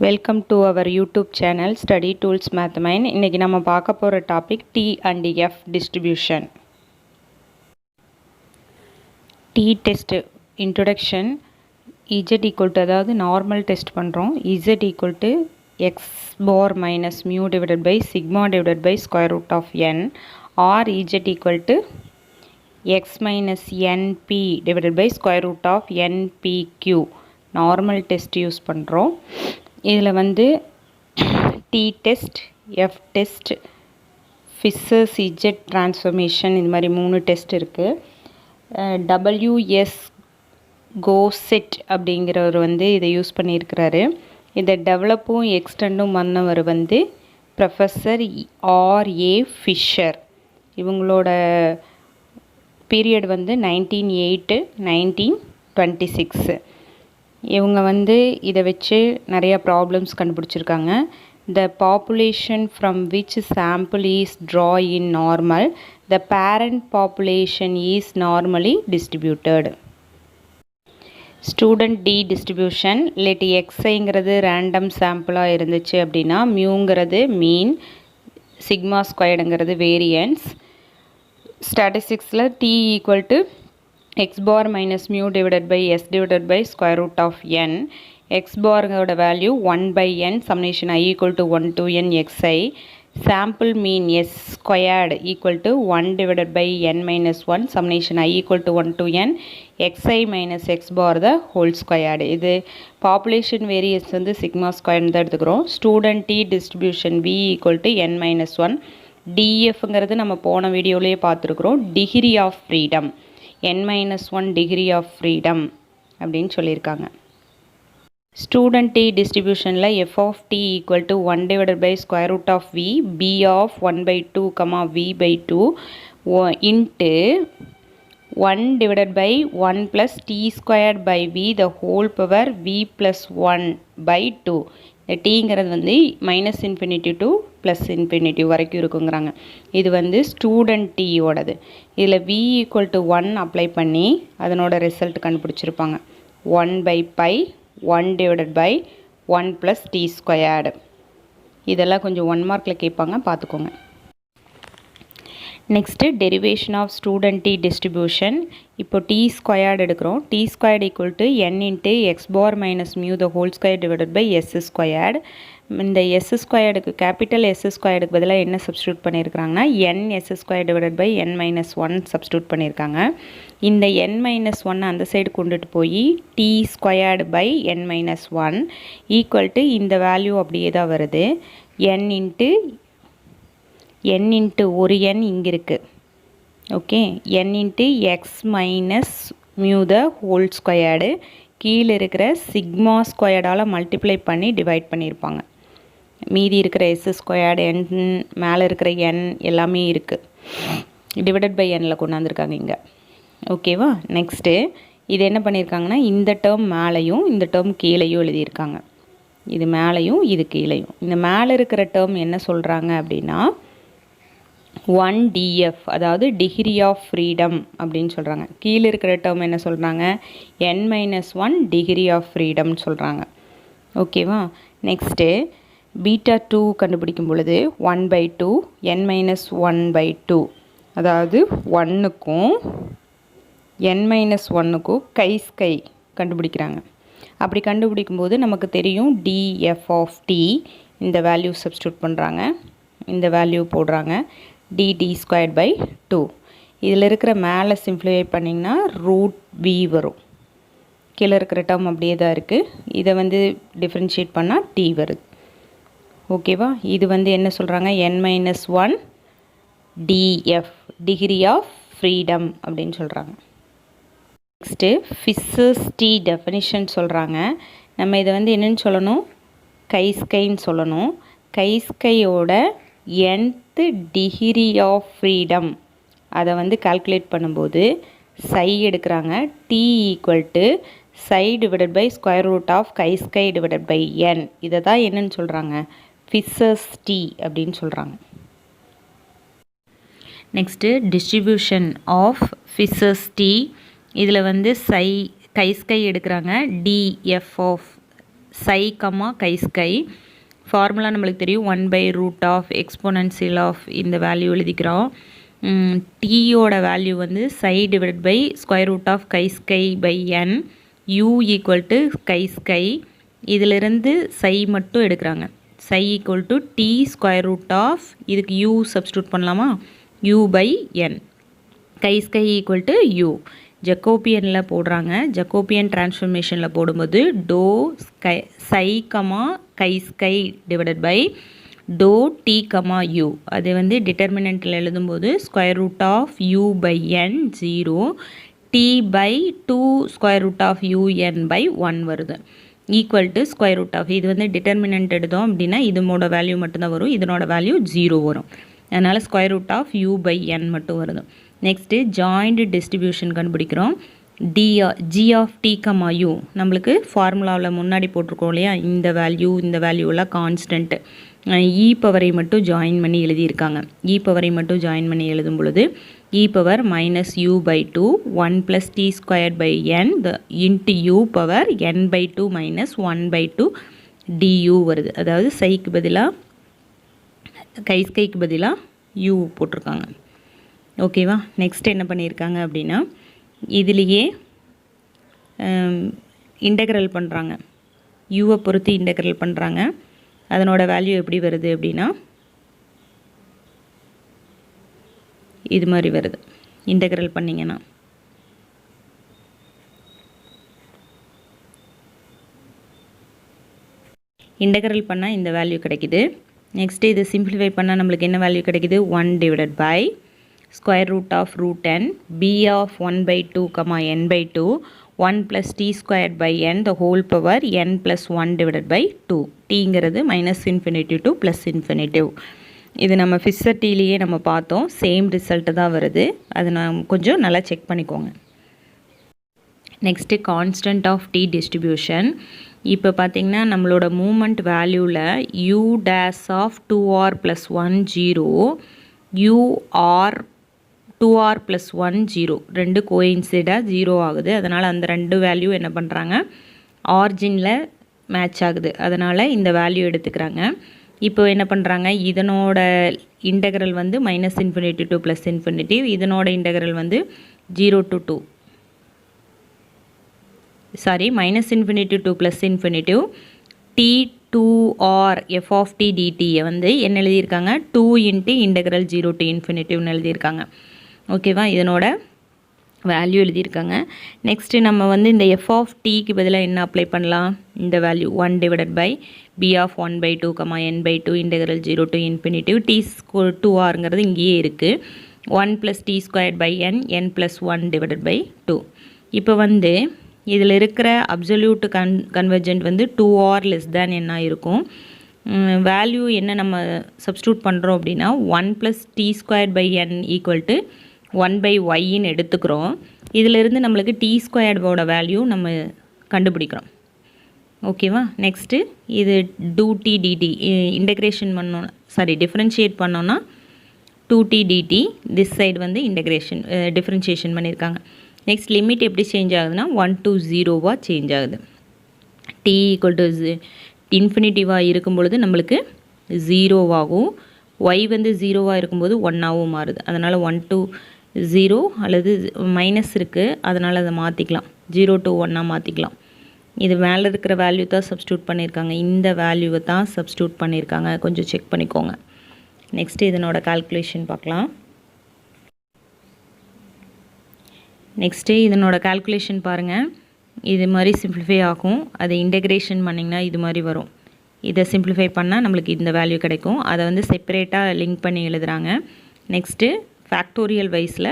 Welcome to our YouTube channel Study Tools Mathmine. இன்றைக்கி நம்ம பார்க்க போகிற topic T and F distribution. T test introduction. Z equal to, அதாவது normal test பண்ணுறோம். Z equal to X bar minus mu divided by sigma divided by square root of N, or Z equal to X minus NP divided by square root of NPQ. Normal test use பண்ணுறோம். இதில் வந்து T test, F test, Fisher's Z transformation, இது மாதிரி 3 test இருக்குது. WS coset அப்படிங்கிறவர் வந்து இதை use பண்ணியிருக்கிறாரு. இதை டெவலப்பும் எக்ஸ்டெண்டும் பண்ணவர் வந்து ப்ரொஃபஸர் ஆர்ஏ ஃபிஷர். இவங்களோட பீரியட் வந்து 1908 1926. இவங்க வந்து இதை வச்சு நிறைய ப்ராப்ளம்ஸ் கண்டுபிடிச்சிருக்காங்க. The population from which sample is draw in normal, the parent population is normally distributed. Student T distribution. இல்லாட்டி எக்ஸைங்கிறது ரேண்டம் சாம்பிளாக இருந்துச்சு அப்படின்னா, மியூங்கிறது மீன், சிக்மா ஸ்கொயர்டுங்கிறது வேரியன்ஸ். ஸ்டாட்டிஸ்டிக்ஸில் T equal to x bar minus mu divided by s divided by square root of n. x bar ஓட value 1 by n summation I equal to 1 to n xi. Sample mean s squared equal to 1 divided by n minus 1 summation I equal to 1 to n xi minus x bar the whole squared. இது population variance வந்து sigma squared தான் எடுத்துக்கிறோம். Student t distribution v equal to n minus 1. dfங்கிறது நம்ம போன வீடியோலேயே பார்த்துருக்குறோம். degree of freedom n-1 degree of freedom அப்படின்னு சொல்லியிருக்காங்க. ஸ்டூடெண்ட் டி டிஸ்ட்ரிபியூஷனில் F of T equal to 1 divided by square root of V, B of 1/2 V by 2 into 1 divided by 1 plus T squared by V the whole power V plus 1 by 2. இந்த டீங்கிறது வந்து minus infinity to plus infinity வரைக்கும் இருக்குங்கிறாங்க. இது வந்து student டீயோடது. இதில் v equal to 1 apply பண்ணி அதனோட ரிசல்ட் கண்டுபிடிச்சிருப்பாங்க. 1/π 1 divided by 1 plus T squared. இதெல்லாம் கொஞ்சம் 1 மார்க்கில் கேட்பாங்க, பார்த்துக்கோங்க. Next derivation of student T distribution. இப்போ டி ஸ்கொயர்டு எடுக்கிறோம். T squared equal to N into X bar minus mu the whole square divided by S squared. இந்த S ஸ்கொயர்டுக்கு capital S ஸ்கொயர்டுக்கு பதிலாக என்ன சப்ஸ்டியூட் பண்ணியிருக்கிறாங்கன்னா N S square divided by N minus 1 substitute பண்ணியிருக்காங்க. இந்த N minus 1 அந்த side கொண்டுட்டு போய் t squared by N minus 1 equal to இந்த வேல்யூ அப்படியே தான் வருது. என் இன்ட்டு ஒரு என் இங்கே இருக்குது. Okay, n into x minus mu the whole squared கீழே இருக்கிற சிக்மா ஸ்கொயர்டால் மல்டிப்ளை பண்ணி டிவைட் பண்ணியிருப்பாங்க. மீதி இருக்கிற எஸ் ஸ்கொயர்டு என் மேலே இருக்கிற என் எல்லாமே இருக்குது. டிவைடட் பை எண்ணில் கொண்டாந்துருக்காங்க இங்கே. ஓகேவா? நெக்ஸ்ட்டு இது என்ன பண்ணியிருக்காங்கன்னா இந்த டேர்ம் மேலேயும் இந்த டேர்ம் கீழேயும் எழுதியிருக்காங்க. இது மேலேயும் இது கீழேயும். இந்த மேலே இருக்கிற டேர்ம் என்ன சொல்கிறாங்க அப்படின்னா 1 df, அதாவது டிகிரி ஆஃப் ஃப்ரீடம் அப்படின்னு சொல்கிறாங்க. கீழே இருக்கிற டேர்ம் என்ன சொல்கிறாங்க, n-1 டிகிரி ஆஃப் ஃப்ரீடம்னு சொல்கிறாங்க. ஓகேவா? நெக்ஸ்ட்டு பீட்டா 2 கண்டுபிடிக்கும் பொழுது 1/2 n-1/2, அதாவது 1க்கும் n-1க்கும் ஸ்கை கண்டுபிடிக்கிறாங்க. அப்படி கண்டுபிடிக்கும்போது நமக்கு தெரியும் df ஆஃப் t, இந்த வேல்யூ சப்ஸ்டியூட் பண்ணுறாங்க, இந்த வேல்யூ போடுறாங்க, dt ஸ்கொயர்ட் பை 2. இதில் இருக்கிற மேலே சிம்ப்ளிஃபை பண்ணிங்கன்னா ரூட் v வரும். கீழே இருக்கிற டேர்ம் அப்படியே தான் இருக்குது. இதை வந்து டிஃப்ரென்ஷியேட் பண்ணால் t வருது. ஓகேவா? இது வந்து என்ன சொல்கிறாங்க, n-1 df degree of freedom அப்படின்னு சொல்கிறாங்க. நெக்ஸ்ட்டு ஃபிஷர்ஸ் டி டெஃபினிஷன் சொல்கிறாங்க. நம்ம இதை வந்து என்னென்னு சொல்லணும், ஸ்கைன்னு சொல்லணும். ஸ்கையோட nth டிகிரி ஆஃப் ஃப்ரீடம் அதை வந்து கால்குலேட் பண்ணும்போது சை எடுக்கிறாங்க. T equal to psi divided by square root of chi divided by N. இதை தான் என்னன்னு சொல்கிறாங்க, ஃபிஷர்ஸ் டி அப்படின்னு சொல்கிறாங்க. Next distribution of Fisher's T. இதில் வந்து ஸ்கை எடுக்கிறாங்க. DF of psi comma chi sky. Formula நம்மளுக்கு தெரியும் 1/√ எக்ஸ்போனன்சியல் ஆஃப் இந்த வேல்யூ எழுதிக்கிறோம். டீயோட வேல்யூ வந்து psi divide by √, chi sky by n, u equal to chi sky. இதிலிருந்து psi மட்டும் எடுக்கிறாங்க. psi ஈக்குவல் டு t √, இதுக்கு u சப்ஸ்டியூட் பண்ணலாமா, u by n. chi sky equal to u. ஜக்கோபியனில் போடுறாங்க. ஜக்கோபியன் டிரான்ஸ்ஃபர்மேஷனில் போடும்போது டோ psi comma chi sky divided by டோ t கமா u. அது வந்து டிட்டர்மினண்ட்டில் எழுதும்போது √, u by n 0, t by 2 √, un by 1 வருது. Equal to √. இது வந்து டிட்டர்மினண்ட் எடுத்தோம் அப்படின்னா இதனோட வேல்யூ மட்டும்தான் வரும், இதனோட வேல்யூ 0 வரும். அதனால் √, u by n மட்டும் வருது. நெக்ஸ்ட்டு ஜாயிண்ட் டிஸ்ட்ரிபியூஷன் கண்டுபிடிக்கிறோம். g of t, u நம்மளுக்கு ஃபார்முலாவில் முன்னாடி போட்டிருக்கோம் இல்லையா, இந்த வேல்யூலாம் கான்ஸ்டன்ட்டு. இ பவரை மட்டும் ஜாயின் பண்ணி எழுதியிருக்காங்க. இ பவரை மட்டும் ஜாயின் பண்ணி எழுதும் பொழுது e power minus u by 2 1 plus t squared by n into u power n by 2 minus 1 by 2 du வருது. அதாவது சைக்கு பதிலாக chi skyக்கு பதிலாக u போட்டிருக்காங்க. ஓகேவா. நெக்ஸ்ட் என்ன பண்ணியிருக்காங்க அப்படின்னா இதுலேயே இன்டெக்ரல் பண்ணுறாங்க. யூவை பொறுத்து இன்டெக்ரல் பண்ணுறாங்க. அதனோட வேல்யூ எப்படி வருது அப்படின்னா இது மாதிரி வருது. இன்டெக்ரல் பண்ணிங்கன்னா இன்டெக்ரல் பண்ணால் இந்த வேல்யூ கிடைக்குது. நெக்ஸ்ட்டு இது சிம்பிளிஃபை பண்ணால் நம்மளுக்கு என்ன வேல்யூ கிடைக்குது, 1 divided by √(√n) b of 1/2, n by 2 1 plus t squared by n the whole power n plus 1 divided by 2. tங்கிறது -∞ to +∞. இது நம்ம ஃபிக்ஸட் டீலேயே நம்ம பார்த்தோம். சேம் ரிசல்ட்டு தான் வருது. அது நான் கொஞ்சம் நல்லா செக் பண்ணிக்கோங்க. Next constant of D distribution. இப்போ பார்த்திங்கன்னா நம்மளோட மூமெண்ட் வேல்யூவில் u dash of 2r + 1 0, ur 2r + 1 0 ரெண்டு கோயின்சிடாக 0 ஆகுது. அதனால் அந்த ரெண்டு வேல்யூ என்ன பண்ணுறாங்க, ஆர்ஜினில் மேட்ச் ஆகுது. அதனால் இந்த வேல்யூ எடுத்துக்கிறாங்க. இப்போ என்ன பண்ணுறாங்க, இதனோட இன்டெக்ரல் வந்து -∞ to +∞, இதனோட இன்டெக்ரல் வந்து 0 to 2 -∞ to +∞, t2r f of t dt வந்து என்ன எழுதியிருக்காங்க, 2 × இன்டெக்ரல் 0 to ∞ எழுதியிருக்காங்க. ஓகேவா. இதனோட வேல்யூ எழுதியிருக்காங்க. நெக்ஸ்ட்டு நம்ம வந்து இந்த எஃப் ஆஃப் டீக்கு பதிலாக என்ன அப்ளை பண்ணலாம், இந்த value 1 divided by b of 1/2, n by 2 integral 0 to ∞, t 2rங்கிறது இங்கேயே இருக்குது. 1 plus t squared by n plus 1 divided by 2. இப்போ வந்து இதில் இருக்கிற அப்சல்யூட் கன்வர்ஜென்ட் வந்து 2r less than என்ன இருக்கும். வேல்யூ என்ன நம்ம சப்ஸ்டியூட் பண்ணுறோம் அப்படின்னா 1 plus t squared by n equal to 1/yன்னு எடுத்துக்கிறோம். இதிலிருந்து நம்மளுக்கு t ஸ்கொயர்டோட வேல்யூ நம்ம கண்டுபிடிக்கிறோம். ஓகேவா. நெக்ஸ்ட்டு இது dt இன்டெக்ரேஷன் பண்ணோன்னா டிஃப்ரென்ஷியேட் பண்ணோன்னா 2t dt, திஸ் சைடு வந்து இன்டெக்ரேஷன் டிஃப்ரென்ஷியேஷன் பண்ணியிருக்காங்க. நெக்ஸ்ட் லிமிட் எப்படி சேஞ்ச் ஆகுதுன்னா 1 to 0 சேஞ்ச் ஆகுது. t =∞ இருக்கும் பொழுது நம்மளுக்கு 0 ஆகும். y வந்து 0 இருக்கும்போது 1 மாறுது. அதனால் 1 to 0 அல்லது மைனஸ் இருக்குது, அதனால் அதை மாற்றிக்கலாம், 0 to 1 மாற்றிக்கலாம். இது மேலே இருக்கிற வேல்யூ தான் சப்ஸ்டியூட் பண்ணியிருக்காங்க, இந்த வேல்யூவை தான் சப்ஸ்டியூட் பண்ணியிருக்காங்க. கொஞ்சம் செக் பண்ணிக்கோங்க. நெக்ஸ்ட்டு இதனோட கால்குலேஷன் பார்க்கலாம். நெக்ஸ்ட்டு இதனோட கால்குலேஷன் பாருங்கள். இது மாதிரி சிம்பிளிஃபை ஆகும். அதை இன்டெக்ரேஷன் பண்ணிங்கன்னா இது மாதிரி வரும். இதை சிம்பிளிஃபை பண்ணால் நம்மளுக்கு இந்த வேல்யூ கிடைக்கும். அதை வந்து செப்பரேட்டாக லிங்க் பண்ணி எழுதுகிறாங்க. நெக்ஸ்ட்டு ஃபேக்டோரியல் வைஸில்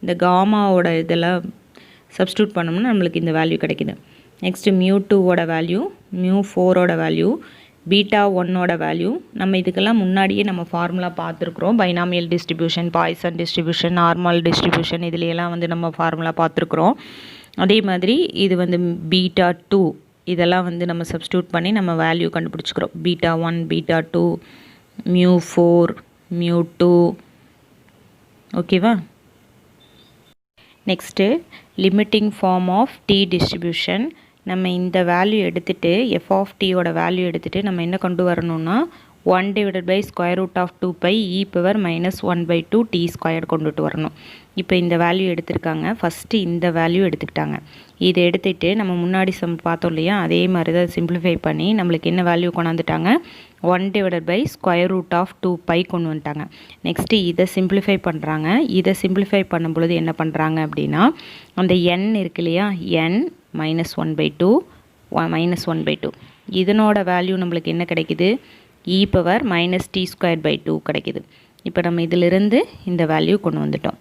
இந்த காமாவோட இதெல்லாம் சப்ஸ்டியூட் பண்ணோம்னா நம்மளுக்கு இந்த வேல்யூ கிடைக்குது. நெக்ஸ்ட்டு μ2ஓட வேல்யூ, μ4ஓட வேல்யூ, β1ஓட வேல்யூ. நம்ம இதுக்கெல்லாம் முன்னாடியே நம்ம ஃபார்முலா பார்த்துருக்குறோம். Binomial distribution, Poisson distribution, normal distribution, இதுலையெல்லாம் வந்து நம்ம ஃபார்முலா பார்த்துருக்குறோம். அதே மாதிரி இது வந்து β2, இதெல்லாம் வந்து நம்ம சப்ஸ்டியூட் பண்ணி நம்ம வேல்யூ கண்டுபிடிச்சிக்கிறோம். β1, β2, μ4, μ2. ஓகேவா. Next limiting form of D distribution. நம்ம இந்த வேல்யூ எடுத்துகிட்டு எஃப் ஆஃப் டீயோட வேல்யூ எடுத்துகிட்டு நம்ம என்ன கொண்டு வரணும்னா 1 divided by square root of 2 e power minus 1/2 t square கொண்டுட்டு வரணும். இப்போ இந்த வேல்யூ எடுத்திருக்காங்க. ஃபஸ்ட்டு இந்த வேல்யூ எடுத்துக்கிட்டாங்க. இதை எடுத்துகிட்டு நம்ம முன்னாடி பார்த்தோம் இல்லையா, அதே மாதிரி தான் சிம்பிளிஃபை பண்ணி நம்மளுக்கு என்ன வேல்யூ கொண்டாந்துட்டாங்க, 1 divided by square root of 2 கொண்டு வந்துட்டாங்க. நெக்ஸ்ட்டு இதை சிம்பிளிஃபை பண்ணுறாங்க. இதை சிம்பிளிஃபை பண்ணும் பொழுது என்ன பண்ணுறாங்க அப்படின்னா, அந்த n இருக்கு இல்லையா, n மைனஸ் 1/2 மைனஸ் 1/2 இதனோட வேல்யூ நம்மளுக்கு என்ன கிடைக்குது, E power minus T square by 2 கிடைக்குது. இப்போ நம்ம இதிலிருந்து இந்த வேல்யூ கொண்டு வந்துட்டோம்.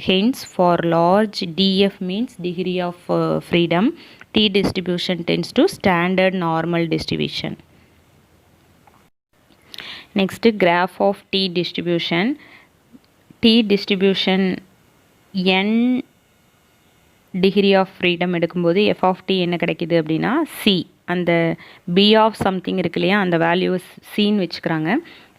Hence for large DF means degree of freedom, T distribution tends to standard normal distribution. Next graph of D distribution. T distribution n degree of freedom எடுக்கும்போது F of T என்ன கிடைக்கிது அப்படின்னா சி, அந்த P of something இருக்கு இல்லையா, அந்த value சின்னு வச்சுக்கிறாங்க.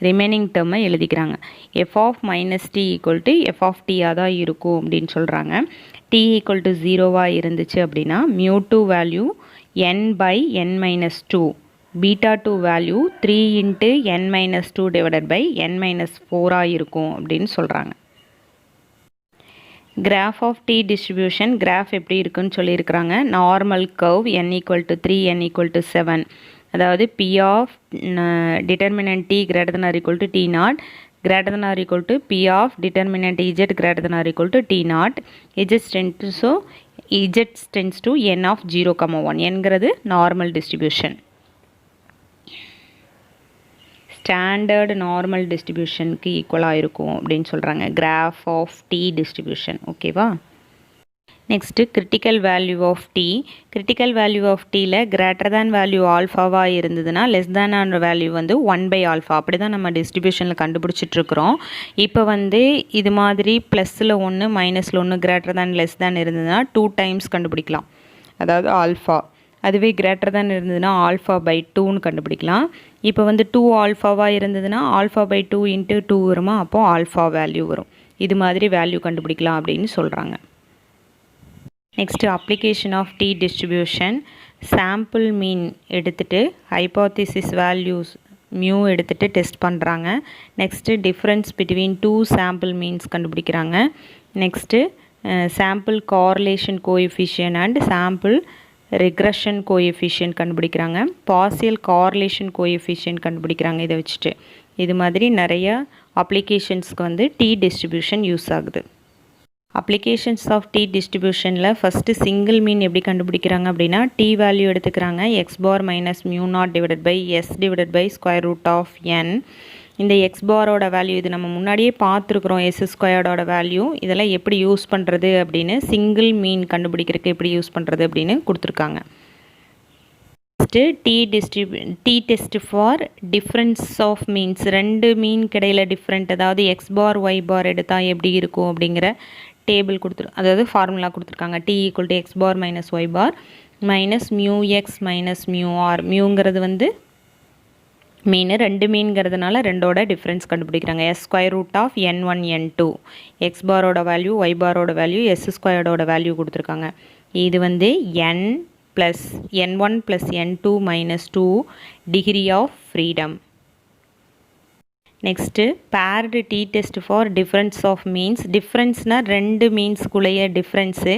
Remaining டேர்மை எழுதிக்கிறாங்க. F of minus T equal to F of டியாக தான் இருக்கும் அப்படின்னு சொல்கிறாங்க. டி ஈக்குவல் டு 0வாக இருந்துச்சு அப்படின்னா mu 2 value n by n minus 2, beta 2 value 3 into n minus 2 divided by n minus 4ஆக இருக்கும் அப்படின்னு சொல்கிறாங்க. Graph of D distribution graph எப்படி இருக்குன்னு சொல்லியிருக்கிறாங்க. Normal curve n equal to 3 n equal to 7, அதாவது P of determinant T greater than or equal to T not greater than or equal to P of determinant Z greater than or equal to T not Z tends to n of 0,1 என்கிறது normal distribution. Standard normal டிஸ்ட்ரிபியூஷனுக்கு ஈக்குவலாக இருக்கும் அப்படின்னு சொல்கிறாங்க graph of D distribution. ஓகேவா? Next critical value of T. Critical value of டியில் greater than value ஆல்ஃபாவாக இருந்ததுன்னா லெஸ் தேன் ஆன வேல்யூ வந்து 1/ஆல்ஃபா. அப்படி தான் நம்ம டிஸ்ட்ரிபியூஷனில் கண்டுபிடிச்சிட்ருக்குறோம். இப்போ வந்து இது மாதிரி ப்ளஸில் 1 மைனஸில் 1 கிரேட்டர் தேன் லெஸ் தேன் இருந்ததுன்னா 2 டைம்ஸ் கண்டுபிடிக்கலாம், அதாவது ஆல்ஃபா. அதுவே கிரேட்டர் தேன் இருந்ததுன்னா ஆல்ஃபா பை 2ன்னு கண்டுபிடிக்கலாம். இப்போ வந்து 2 ஆல்ஃபாவாக இருந்ததுன்னா ஆல்ஃபா பை 2 இன்ட்டு 2 வருமா, அப்போது ஆல்ஃபா வேல்யூ வரும். இது மாதிரி வேல்யூ கண்டுபிடிக்கலாம் அப்படின்னு சொல்கிறாங்க. Next application of D distribution. Sample mean எடுத்துகிட்டு ஹைப்போதிசிஸ் வேல்யூஸ் மியூ எடுத்துகிட்டு டெஸ்ட் பண்ணுறாங்க. Next difference between 2 sample means கண்டுபிடிக்கிறாங்க. Next sample correlation coefficient and sample regression coefficient கண்டுபிடிக்கிறாங்க. பார்சியல் கார்லேஷன் கோஎஃபிஷியன்ட் கண்டுபிடிக்கிறாங்க. இதை வச்சுட்டு இது மாதிரி நிறைய அப்ளிகேஷன்ஸ்க்கு வந்து டி டிஸ்ட்ரிபியூஷன் யூஸ் ஆகுது. அப்ளிகேஷன்ஸ் ஆஃப் டி டிஸ்ட்ரிபியூஷனில் ஃபஸ்ட்டு சிங்கிள் மீன் எப்படி கண்டுபிடிக்கிறாங்க அப்படின்னா டி வேல்யூ எடுத்துக்கிறாங்க X bar minus mu not divided by S divided by square root of N. இந்த எக்ஸ் பாரோட வேல்யூ இது நம்ம முன்னாடியே பார்த்துருக்குறோம், எஸ் ஸ்கொயர்டோட வேல்யூ. இதெல்லாம் எப்படி யூஸ் பண்ணுறது அப்படின்னு சிங்கிள் மீன் கண்டுபிடிக்கிறதுக்கு எப்படி யூஸ் பண்ணுறது அப்படின்னு கொடுத்துருக்காங்க. First T test for difference of means. ரெண்டு மீன் கிடையில் டிஃப்ரெண்ட், அதாவது எக்ஸ் பார் ஒய் பார் எடுத்தால் எப்படி இருக்கும் அப்படிங்கிற டேபிள் அதாவது ஃபார்முலா கொடுத்துருக்காங்க. T equal to X bar minus Y bar minus mu X minus mu R. மியூங்கிறது வந்து மீன், ரெண்டு மீன்கிறதுனால ரெண்டோட டிஃப்ரென்ஸ் கண்டுபிடிக்கிறாங்க. S square root of n1 n2, X பாரோட வேல்யூ ஒய் பாரோட வேல்யூ எஸ் ஸ்கொயர்டோட வேல்யூ கொடுத்துருக்காங்க. இது வந்து n plus n1 plus n2 minus 2 degree of freedom. Next paired T test for difference of means. டிஃப்ரென்ஸ்னால் ரெண்டு மீன்ஸ்குள்ளேயே டிஃப்ரென்ஸு,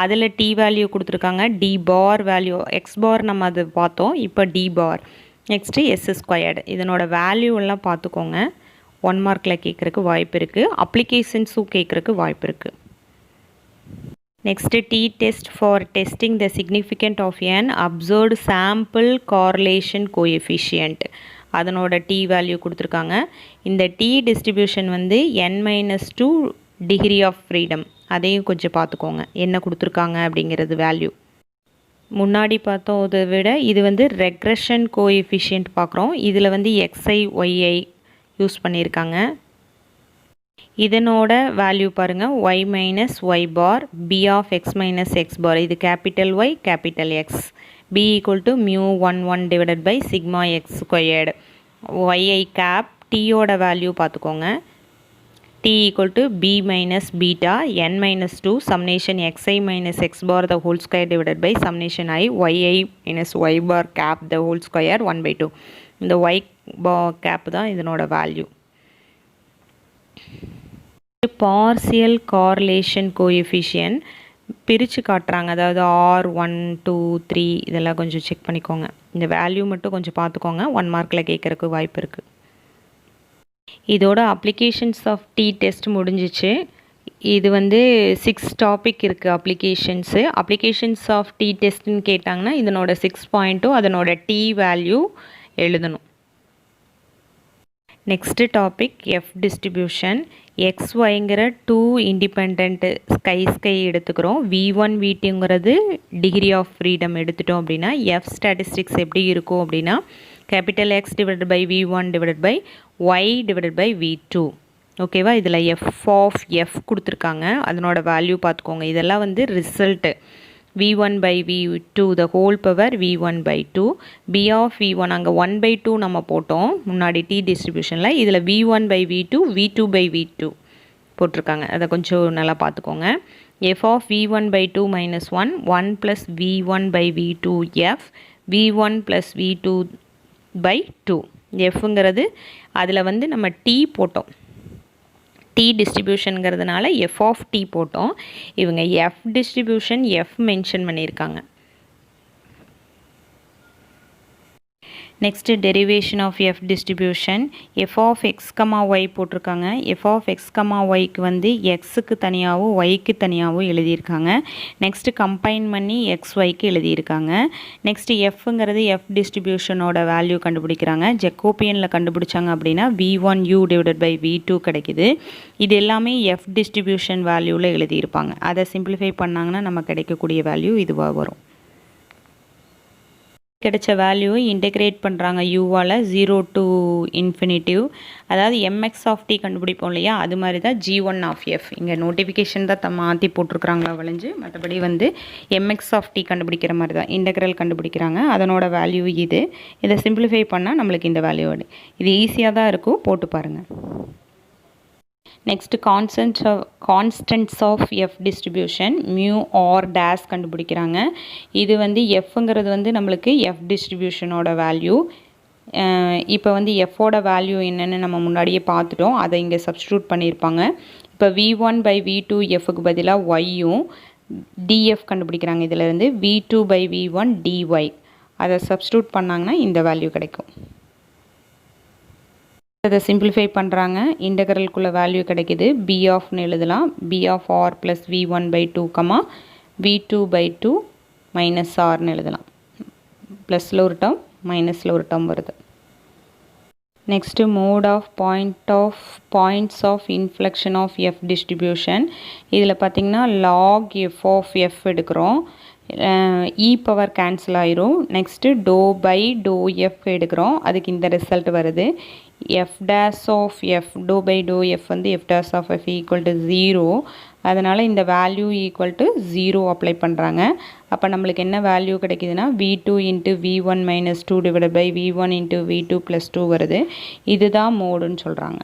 அதில் டி வேல்யூ கொடுத்துருக்காங்க. T bar value X bar நம்ம அது பார்த்தோம், இப்போ T bar. Next S squared. இதனோட வேல்யூ எல்லாம் பார்த்துக்கோங்க. 1 மார்க்கில் கேட்குறக்கு வாய்ப்பு இருக்குது, அப்ளிகேஷன்ஸும் கேட்குறக்கு வாய்ப்பு இருக்குது. Next t test for testing the significant of n observed sample correlation coefficient. அதனோட டி வேல்யூ கொடுத்துருக்காங்க. இந்த டி டிஸ்ட்ரிபியூஷன் வந்து n-2 டிகிரி ஆஃப் ஃப்ரீடம், அதையும் கொஞ்சம் பார்த்துக்கோங்க என்ன கொடுத்துருக்காங்க அப்படிங்கிறது வேல்யூ. முன்னாடி பார்த்தோதை விட இது வந்து ரெக்ரெஷன் கோஎஃபிஷியன்ட் பார்க்குறோம். இதில் வந்து எக்ஸ்ஐ ஒய்ஐ யூஸ் பண்ணியிருக்காங்க. இதனோட வேல்யூ பாருங்கள், Y minus Y bar B of X minus X bar. இது capital Y capital X. B equal to mu 1 divided by sigma X squared. Y I cap. டீயோட value பார்த்துக்கோங்க. t equal to b minus beta n minus 2 summation xi minus x bar the whole square divided by summation I yi minus y bar cap the whole square 1 by 2. இந்த y bar cap தான் இதனோட value. Partial correlation coefficient பிரித்து காட்டுறாங்க, அதாவது R1 2 3 இதெல்லாம் கொஞ்சம் check பண்ணிக்கோங்க. இந்த வேல்யூ மட்டும் கொஞ்சம் பார்த்துக்கோங்க, 1 மார்க்கில் கேட்குறக்கு வாய்ப்பு இருக்குது. இதோட அப்ளிகேஷன்ஸ் ஆஃப் டி டெஸ்ட் முடிஞ்சிச்சு. இது வந்து 6 டாபிக் இருக்குது அப்ளிகேஷன்ஸ் ஆஃப் டி டெஸ்ட்னு கேட்டாங்கன்னா இதனோட 6 பாயிண்ட்டும் அதனோட டி வேல்யூ எழுதணும். Next topic F distribution. எக்ஸ்ஒய்ங்கிற 2 இண்டிபெண்ட் ஸ்கை எடுத்துக்கிறோம். V1 V2ங்கிறது டிகிரி ஆஃப் ஃப்ரீடம் எடுத்துட்டோம் அப்படின்னா எஃப் ஸ்டாட்டிஸ்டிக்ஸ் எப்படி இருக்கும் அப்படின்னா capital x divided by V1 divided by y divided by V2. ஓகேவா, இதில் எஃப் ஆஃப் எஃப் கொடுத்துருக்காங்க, அதனோட வேல்யூ பார்த்துக்கோங்க. இதெல்லாம் வந்து result V1 by V2 the whole power V1 by 2. B of V1 அங்கே 1 by 2 நம்ம போட்டோம் முன்னாடி T டிஸ்ட்ரிபியூஷனில். இதில் V1 by V2 V2 by V2 போட்டிருக்காங்க, அதை கொஞ்சம் நல்லா பார்த்துக்கோங்க. F of V1 by 2 minus 1 1 plus V1 by V2 F V1 plus V2 by 2. Fங்கிறது அதில் வந்து நம்ம T போட்டோம், டி டிஸ்ட்ரிபியூஷனுங்கிறதுனால எஃப் ஆஃப் டி போட்டோம். இவங்க எஃப் டிஸ்ட்ரிபியூஷன் எஃப் மென்ஷன் பண்ணியிருக்காங்க. Next derivation of F distribution. F of x comma y போட்டிருக்காங்க. F of x comma ஒய்க்கு வந்து எக்ஸுக்கு தனியாகவும் ஒய்க்கு தனியாகவும் எழுதியிருக்காங்க. நெக்ஸ்ட்டு கம்பைன் பண்ணி எக்ஸ் ஒய்க்கு எழுதியிருக்காங்க. நெக்ஸ்ட்டு எஃப்ங்கிறது எஃப் டிஸ்ட்ரிபியூஷனோட வேல்யூ கண்டுபிடிக்கிறாங்க. ஜெக்கோபியனில் கண்டுபிடிச்சாங்க அப்படின்னா V1u டிவைடட் பை V2 கிடைக்குது. இது எல்லாமே எஃப் டிஸ்ட்ரிபியூஷன் வேல்யூவில் எழுதியிருப்பாங்க. அதை சிம்பிளிஃபை பண்ணாங்கன்னா நம்ம கிடைக்கக்கூடிய வேல்யூ இதுவாக வரும். கிடைச்ச வேல்யூவை இன்டெகிரேட் பண்ணுறாங்க யூவால் 0 to இன்ஃபினிட்டிவ். அதாவது எம்எக்ஸ் ஆஃப் டி கண்டுபிடிப்போம் இல்லையா, அது மாதிரி தான் G1 ஆஃப் எஃப். இங்கே நோட்டிஃபிகேஷன் தான் மாற்றி போட்டிருக்கிறாங்களா வளைஞ்சு, மற்றபடி வந்து எம்எக்ஸ் ஆஃப் டி கண்டுபிடிக்கிற மாதிரி தான் இன்டெக்ரல் கண்டுபிடிக்கிறாங்க. அதனோட வேல்யூ இது. இதை சிம்பிளிஃபை பண்ணால் நம்மளுக்கு இந்த வேல்யூ இது ஈஸியாக தான் இருக்கும், போட்டு பாருங்கள். Next constants of F distribution mu r dash கண்டுபிடிக்கிறாங்க. இது வந்து எஃப்ங்கிறது வந்து நம்மளுக்கு எஃப் டிஸ்ட்ரிபியூஷனோட வேல்யூ. இப்போ வந்து எஃபோட வேல்யூ என்னென்னு நம்ம முன்னாடியே பார்த்துட்டோம், அதை இங்கே சப்ஸ்டியூட் பண்ணியிருப்பாங்க. இப்போ V1 by V2 எஃப்க்கு பதிலாக ஒய்யும் டிஎஃப் கண்டுபிடிக்கிறாங்க. இதில் இருந்து V2 by V1 dy அதை சப்ஸ்டியூட் பண்ணாங்கன்னா இந்த வேல்யூ கிடைக்கும். அதை சிம்பிளிஃபை பண்ணுறாங்க, இன்டெக்ரலுக்குள்ள வேல்யூ கிடைக்கிது. பி ஆஃப்னு எழுதலாம். B of R plus V1 by 2 comma V2 by 2 minus ஆர்னு எழுதலாம். ப்ளஸில் ஒரு டேர்ம் மைனஸில் ஒரு டேர்ம் வருது. Next mode of points of inflection of F distribution. இதில் பார்த்திங்கன்னா லாக் எஃப் ஆஃப் எஃப் எடுக்கிறோம், இ பவர் கேன்சல் ஆயிரும். நெக்ஸ்ட்டு டோ பை டோ எஃப் எடுக்கிறோம், அதுக்கு இந்த ரிசல்ட் வருது. எஃப் டேஸ் ஆஃப் எஃப் டோ பை டோ எஃப் வந்து F dash of F equal to 0. அதனால் இந்த வேல்யூ ஈக்குவல் டு 0 அப்ளை பண்ணுறாங்க. அப்போ நம்மளுக்கு என்ன வேல்யூ கிடைக்குதுன்னா V2 into V1 minus 2 divide by V1 into V2 plus 2 வருது. இதுதான் மோடுன்னு சொல்கிறாங்க.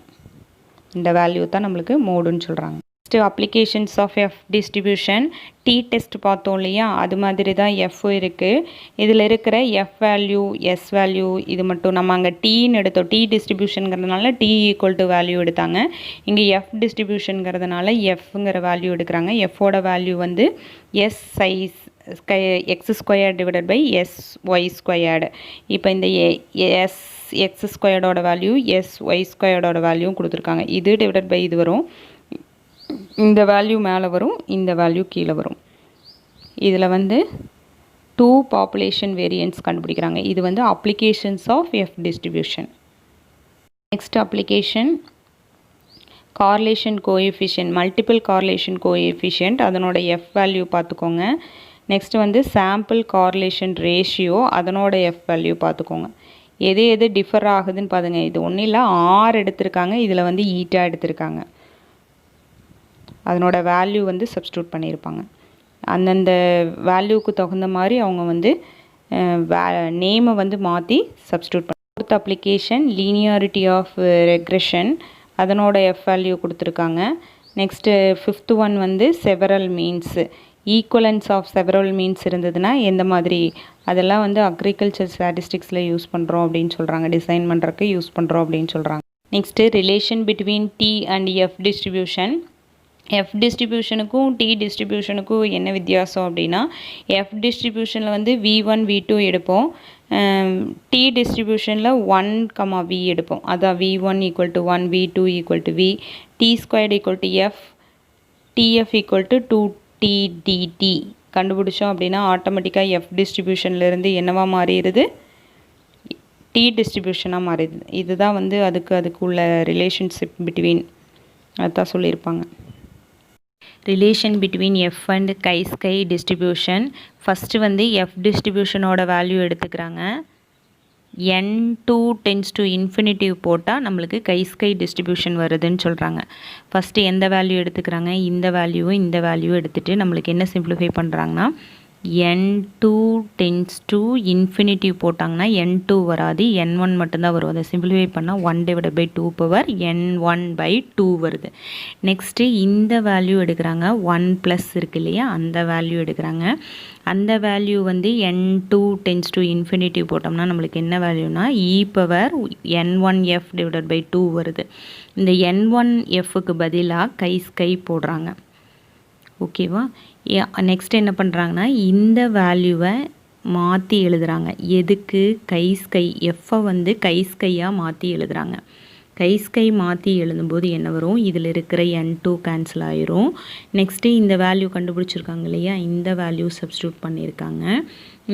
இந்த வேல்யூ தான் நம்மளுக்கு மோடுன்னு சொல்கிறாங்க. Next applications of F distribution. T test பார்த்தோம் இல்லையா, அது மாதிரி தான் எஃப் இருக்குது. இதில் இருக்கிற எஃப் வேல்யூ எஸ் வேல்யூ இது மட்டும் நம்ம அங்கே டீன்னு எடுத்தோம். டி டிஸ்ட்ரிபியூஷனுங்கிறதுனால டி ஈக்குவல் டு வேல்யூ எடுத்தாங்க. இங்கே எஃப் டிஸ்ட்ரிபியூஷனுங்கிறதுனால எஃப்ங்கிற வேல்யூ எடுக்கிறாங்க. எஃபோட வேல்யூ வந்து S size X square divided by S Y squared. இப்போ இந்த எஸ் எக்ஸ் ஸ்கொயர்டோட வேல்யூ எஸ் ஒய் ஸ்கொயர்டோட வேல்யூவும் கொடுத்துருக்காங்க. இது டிவைடட் பை இது வரும், இந்த வேல்யூ மேலே வரும், இந்த வேல்யூ கீழே வரும். இதில் வந்து 2 பாப்புலேஷன் வேரியன்ஸ் கண்டுபிடிக்கிறாங்க. இது வந்து applications of F distribution. Next application correlation coefficient, multiple correlation coefficient, அதனோட எஃப் வேல்யூ பார்த்துக்கோங்க. நெக்ஸ்ட் வந்து சாம்பிள் கார்லேஷன் ரேஷியோ, அதனோட எஃப் வேல்யூ பார்த்துக்கோங்க. எது டிஃபர் ஆகுதுன்னு பாருங்க. இது ஒன்றும் இல்லை, ஆர் எடுத்திருக்காங்க, இதில் வந்து ஈட்டா எடுத்திருக்காங்க. அதனோட வேல்யூ வந்து சப்ஸ்டியூட் பண்ணியிருப்பாங்க. அந்தந்த வேல்யூவுக்கு தகுந்த மாதிரி அவங்க வந்து நேமை வந்து மாற்றி சப்ஸ்டியூட் பண்ண. Fourth application linearity of regression. அதனோட எஃப் வேல்யூ கொடுத்துருக்காங்க. நெக்ஸ்ட்டு 5th ஒன் வந்து several means. Equivalence of several means இருந்ததுன்னா எந்த மாதிரி, அதெல்லாம் வந்து அக்ரிகல்ச்சர் ஸ்டாட்டிஸ்டிக்ஸில் யூஸ் பண்ணுறோம் அப்படின்னு சொல்கிறாங்க, டிசைன் பண்ணுறதுக்கு யூஸ் பண்ணுறோம் அப்படின்னு சொல்கிறாங்க. Next relation between T and F distribution. F டிஸ்ட்ரிபியூஷனுக்கும் டி டிஸ்ட்ரிபியூஷனுக்கும் என்ன வித்தியாசம் அப்படின்னா, எஃப் டிஸ்ட்ரிபியூஷனில் வந்து V1 V2 எடுப்போம், டி டிஸ்ட்ரிபியூஷனில் 1, V எடுப்போம். அதான் V1 = 1, V2 = V, T² = F, TF = 2T dt கண்டுபிடிச்சோம் அப்படின்னா ஆட்டோமேட்டிக்காக எஃப் டிஸ்ட்ரிபியூஷன்லேருந்து என்னவா மாறிடுது, டி டிஸ்ட்ரிபியூஷனாக மாறிடுது. இதுதான் வந்து அதுக்குள்ள ரிலேஷன்ஷிப் பிட்வீன், அதுதான் சொல்லியிருப்பாங்க. Relation between F and chi-sky distribution. First வந்து எஃப் டிஸ்ட்ரிபியூஷனோட வேல்யூ எடுத்துக்கிறாங்க. n2 →∞ போட்டால் நம்மளுக்கு chi-sky டிஸ்ட்ரிபியூஷன் வருதுன்னு சொல்கிறாங்க. ஃபஸ்ட்டு எந்த வேல்யூ எடுத்துக்கிறாங்க, இந்த வேல்யூ எடுத்துகிட்டு நம்மளுக்கு என்ன சிம்பிளிஃபை பண்ணுறாங்கன்னா, n2 →∞ போட்டாங்கன்னா n2 வராது, n1 மட்டும்தான் வரும். அதை சிம்பிளிஃபை பண்ணால் 1/2 பவர் n1/2 வருது. நெக்ஸ்ட்டு இந்த வேல்யூ எடுக்கிறாங்க, 1+ இருக்கு இல்லையா, அந்த வேல்யூ எடுக்கிறாங்க. அந்த வேல்யூ வந்து n2 →∞ போட்டோம்னா நம்மளுக்கு என்ன வேல்யூனா e⁻n1f/2 வருது. இந்த n1fக்கு பதிலாக chi-sky போடுறாங்க. ஓகேவா? நெக்ஸ்ட் என்ன பண்ணுறாங்கன்னா, இந்த வேல்யூவை மாற்றி எழுதுகிறாங்க. எதுக்கு? chi-sky, எஃப்பை வந்து chi-skyயாக மாற்றி எழுதுகிறாங்க. chi-sky மாற்றி எழுதும்போது என்ன வரும், இதில் இருக்கிற n2 கேன்சல் ஆயிரும். நெக்ஸ்ட்டு இந்த வேல்யூ கண்டுபிடிச்சிருக்காங்க இல்லையா, இந்த வேல்யூ சப்ஸ்டியூட் பண்ணியிருக்காங்க.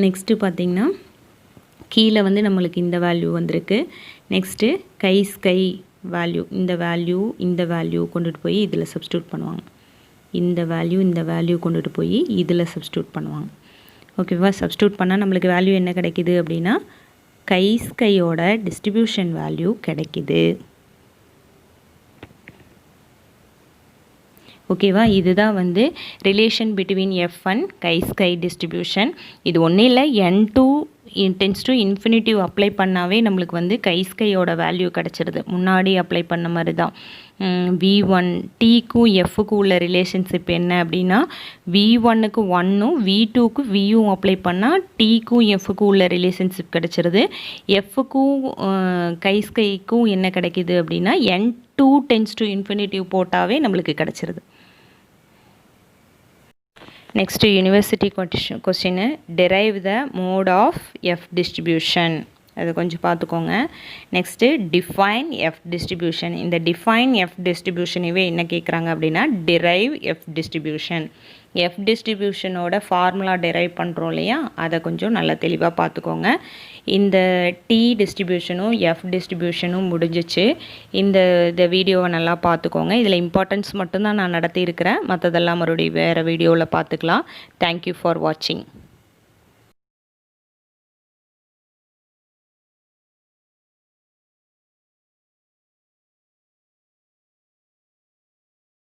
நெக்ஸ்ட்டு பார்த்திங்கன்னா கீழே வந்து நம்மளுக்கு இந்த வேல்யூ வந்திருக்கு. நெக்ஸ்ட்டு chi-sky வேல்யூ, இந்த வேல்யூ கொண்டுட்டு போய் இதில் சப்ஸ்டியூட் பண்ணுவாங்க. இந்த வேல்யூ கொண்டுட்டு போய் இதில் சப்ஸ்டியூட் பண்ணுவாங்க. ஓகேவா? சப்ஸ்டியூட் பண்ணால் நம்மளுக்கு வேல்யூ என்ன கிடைக்கிது அப்படின்னா, chi-skyயோட டிஸ்ட்ரிபியூஷன் வேல்யூ கிடைக்கிது. ஓகேவா? இதுதான் வந்து relation between F and chi-sky distribution. இது ஒன்றும் இல்லை, n2 →∞ அப்ளை பண்ணாவே நம்மளுக்கு வந்து chi-skyயோட வேல்யூ கிடச்சிருது. முன்னாடி அப்ளை பண்ண மாதிரி தான். V1 Tக்கும் Fக்கும் உள்ள ரிலேஷன்ஷிப் என்ன அப்படின்னா, V1க்கு 1ம் V2க்கு Vயும் அப்ளை பண்ணால் Tக்கும் Fக்கும் உள்ள ரிலேஷன்ஷிப் கிடச்சிருது. Fக்கும் chi-skyக்கும் என்ன கிடைக்கிது அப்படின்னா, n2 →∞ போட்டாவே நம்மளுக்கு கிடச்சிருது. Next university question, derive the mode of F distribution. அது கொஞ்சம் பார்த்துக்கோங்க. Next define F distribution. இந்த டிஃபைன் எஃப் டிஸ்ட்ரிபியூஷனவே என்ன கேட்குறாங்க அப்படின்னா, டிரைவ் எஃப் டிஸ்ட்ரிபியூஷன். எஃப் டிஸ்ட்ரிபியூஷனோட ஃபார்முலா டிரைவ் பண்ணுறோம் இல்லையா, அதை கொஞ்சம் நல்லா தெளிவாக பார்த்துக்கோங்க. இந்த டி டிஸ்ட்ரிபியூஷனும் எஃப் டிஸ்ட்ரிபியூஷனும் முடிஞ்சிச்சு. இந்த வீடியோவை நல்லா பார்த்துக்கோங்க. இதில் இம்பார்ட்டன்ஸ் மட்டும்தான் நான் நடத்தியிருக்கிறேன், மற்றதெல்லாம் மறுபடியும் வேறு வீடியோவில் பார்த்துக்கலாம். தேங்க்யூ ஃபார் வாட்சிங்.